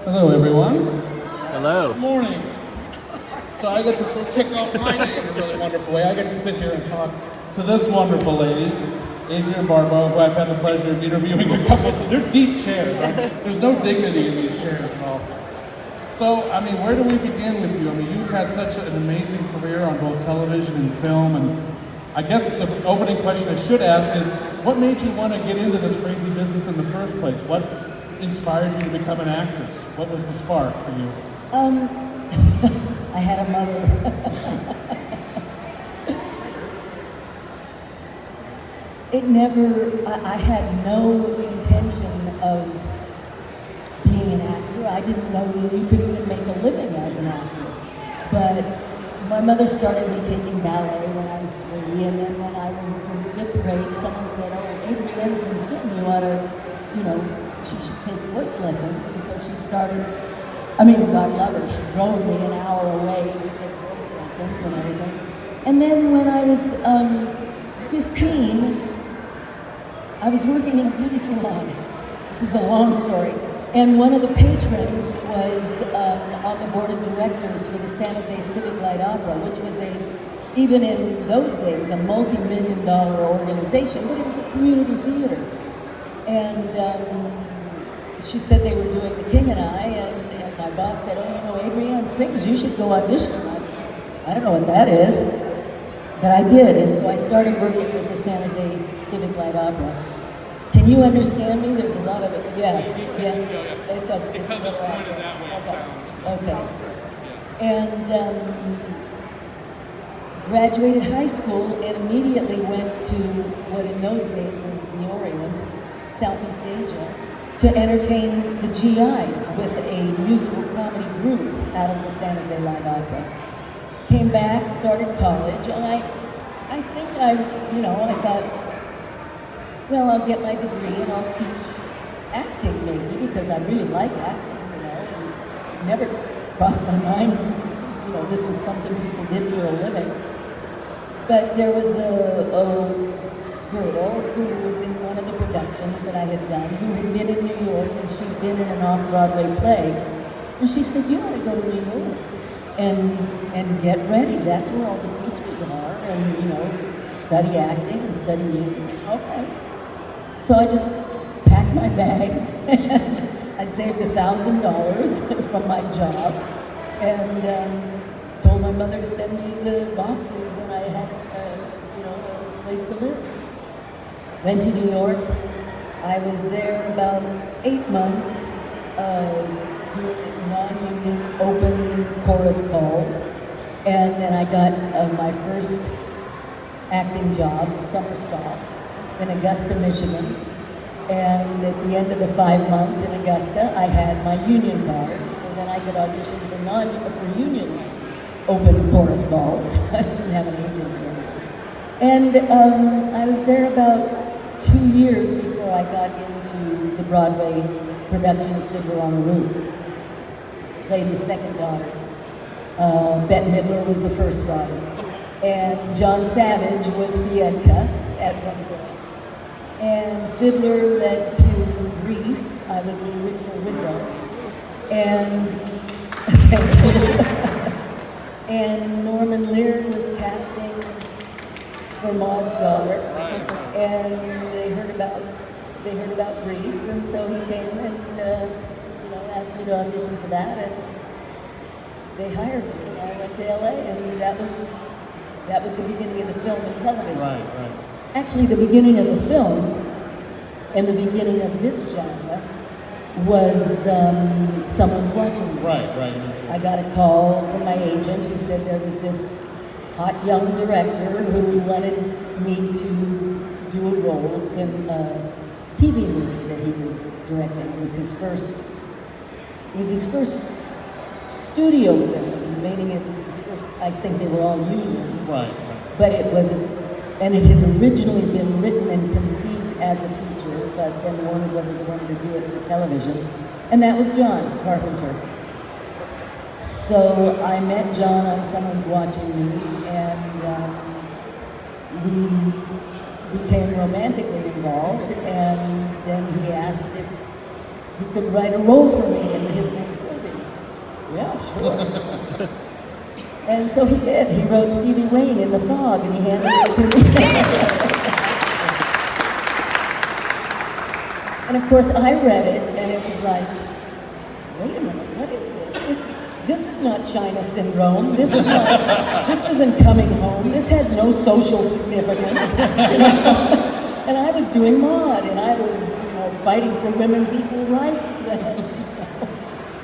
Hello, everyone. Hello. Good morning. So I get to kick off my day in a really wonderful way. I get to sit here and talk to this wonderful lady, Adrienne Barbeau, who I've had the pleasure of interviewing a couple of times. They're deep chairs, right? There's no dignity in these chairs at all. So, I mean, where do we begin with you? I mean, you've had such an amazing career on both television and film, and I guess the opening question I should ask is, what made you want to get into this crazy business in the first place? What inspired you to become an actress? What was the spark for you? I had a mother. I had no intention of being an actor. I didn't know that you could even make a living as an actor. But my mother started me taking ballet when I was 3, and then when I was in 5th grade, someone said, oh, Adrienne can sing, you ought to, she should take voice lessons. And so she started, God love her, she drove me an hour away to take voice lessons and everything. And then when I was 15, I was working in a beauty salon. This is a long story. And one of the patrons was on the board of directors for the San Jose Civic Light Opera, which was even in those days, a multi-million-dollar organization, but it was a community theater. And she said they were doing The King and I, and my boss said, oh, Adrienne sings, you should go audition. I don't know what that is, but I did, and so I started working with the San Jose Civic Light Opera. Can you understand me? There's a lot of it. Yeah. It's Because it's pointed that way, it sounds Okay. And graduated high school and immediately went to what in those days was the Orient, Southeast Asia, to entertain the GIs with a musical comedy group out of the San Jose Light Opera. Came back, started college, and I think I thought, well, I'll get my degree and I'll teach acting maybe, because I really like acting, and never crossed my mind, this was something people did for a living. But there was a girl who was in one of the productions that I had done, who had been in New York, and she'd been in an off-Broadway play, and she said, you ought to go to New York and get ready. That's where all the teachers are, and study acting and study music. Okay. So I just packed my bags. I'd saved $1,000 from my job, and told my mother to send me the boxes when I had, a place to live. Went to New York. I was there about 8 months, doing non-union open chorus calls, and then I got my first acting job, summer stock, in Augusta, Michigan. And at the end of the 5 months in Augusta, I had my union card, so then I could audition for union open chorus calls. I didn't have an agent or anything. And I was there about 2 years before I got into the Broadway production of Fiddler on the Roof. Played the second daughter. Bette Midler was the first daughter. And John Savage was Fiedka at one point. And Fiddler led to Grease. I was the original Rizzo. And and Norman Lear was casting for Maud's daughter. And they heard about Grease, and so he came and asked me to audition for that, and they hired me. And I went to LA, and that was the beginning of the film and television. Right. Actually, the beginning of the film and the beginning of this genre was Someone's Watching Me. Right. I got a call from my agent who said there was this hot young director who wanted me to do a role in a TV movie that he was directing. It was his first studio film, meaning it was his first, I think they were all union. Right. But it and it had originally been written and conceived as a feature, but then Warner Brothers wanted to do it for television. And that was John Carpenter. So I met John on Someone's Watching Me, and we became romantically involved, and then he asked if he could write a role for me in his next Yeah, sure. And so he did. He wrote Stevie Wayne in the Fog, and he handed it to me. And of course, I read it, and it was like, wait a minute, what is this? This is not China syndrome. This isn't coming home. This has no social significance. You know? And I was doing mod, and I was, fighting for women's equal rights.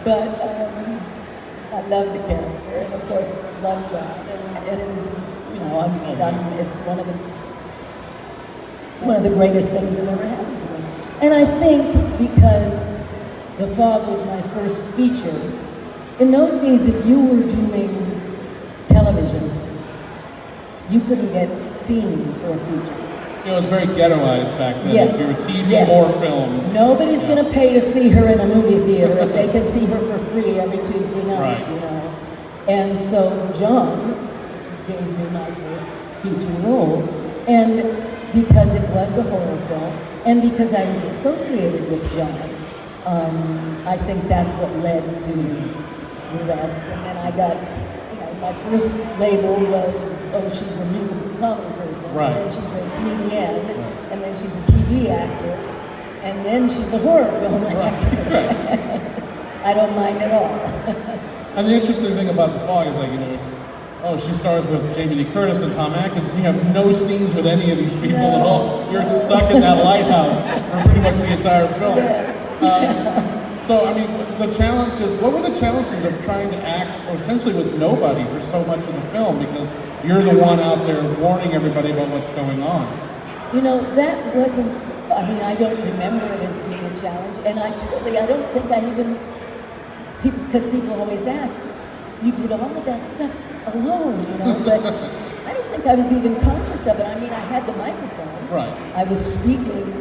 But I loved the character, and of course, loved John. And it was, it's one of the greatest things that ever happened to me. And I think because The Fog was my first feature, in those days, if you were doing television, you couldn't get seen for a feature. It was very ghettoized back then. Yes. If you were TV or film. Nobody's going to pay to see her in a movie theater if they can see her for free every Tuesday night, Right. And so John gave me my first feature role, and because it was a horror film, and because I was associated with John, I think that's what led to the rest. And then I got, my first label was, she's a musical comedy person, Right. and then she's a comedian, and then she's a TV actor, and then she's a horror film actor. Right. I don't mind at all. And the interesting thing about The Fog is she stars with Jamie Lee Curtis and Tom Atkins, and you have no scenes with any of these people at all. You're stuck in that lighthouse for pretty much the entire film. Yes. The challenges, what were the challenges of trying to act essentially with nobody for so much of the film? Because you're the one out there warning everybody about what's going on. That wasn't, I don't remember it as being a challenge, and I don't think I even, because people always ask, you did all of that stuff alone, but I don't think I was even conscious of it. I had the microphone. Right. I was speaking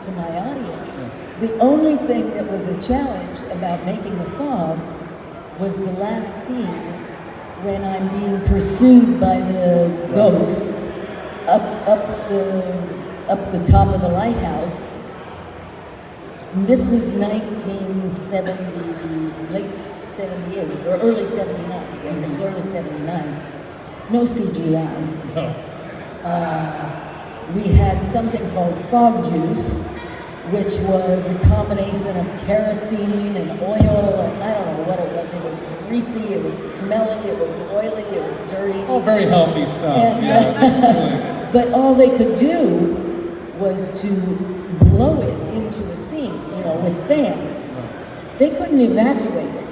to my audience. Yeah. The only thing that was a challenge about making The Fog was the last scene when I'm being pursued by the ghosts up the top of the lighthouse. And this was 1970, late 78, or early 79, I guess. It was early 79. No CGI. No. We had something called fog juice, which was a combination of kerosene and oil, and I don't know what it was. It was greasy, it was smelly, it was oily, it was dirty. Oh, very healthy stuff. And, but all they could do was to blow it into a scene, with fans. They couldn't evacuate it.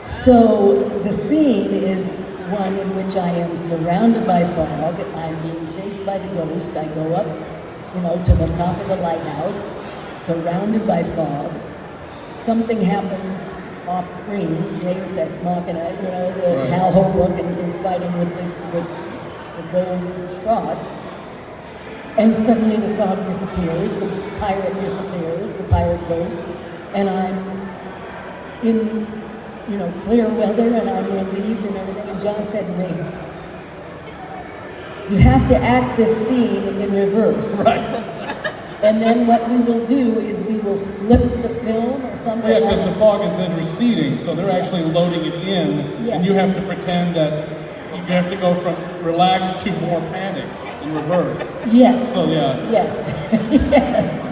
So the scene is one in which I am surrounded by fog. I'm being chased by the ghost. I go up, to the top of the lighthouse, surrounded by fog. Something happens off screen, Deus Ex Machina, Hal Holbrook is fighting with the gold cross. And suddenly the fog disappears, the pirate disappears, the pirate ghost, and I'm in, clear weather, and I'm relieved and everything. And John said to me, you have to act this scene in reverse. Right. And then what we will do is we will flip the film or something. Yeah, because the fog is then receding, so they're actually loading it in, and you have to pretend that you have to go from relaxed to more panicked in reverse. Yes. So yeah. Yes. Yes.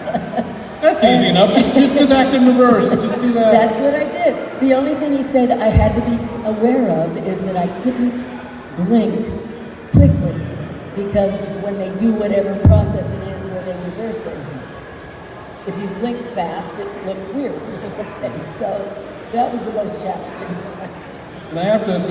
That's easy enough. Just act in reverse. Just do that. That's what I did. The only thing he said I had to be aware of is that I couldn't blink quickly, because when they do whatever process it is where they reverse it, if you blink fast, it looks weird or something. So that was the most challenging part. And I have to admit,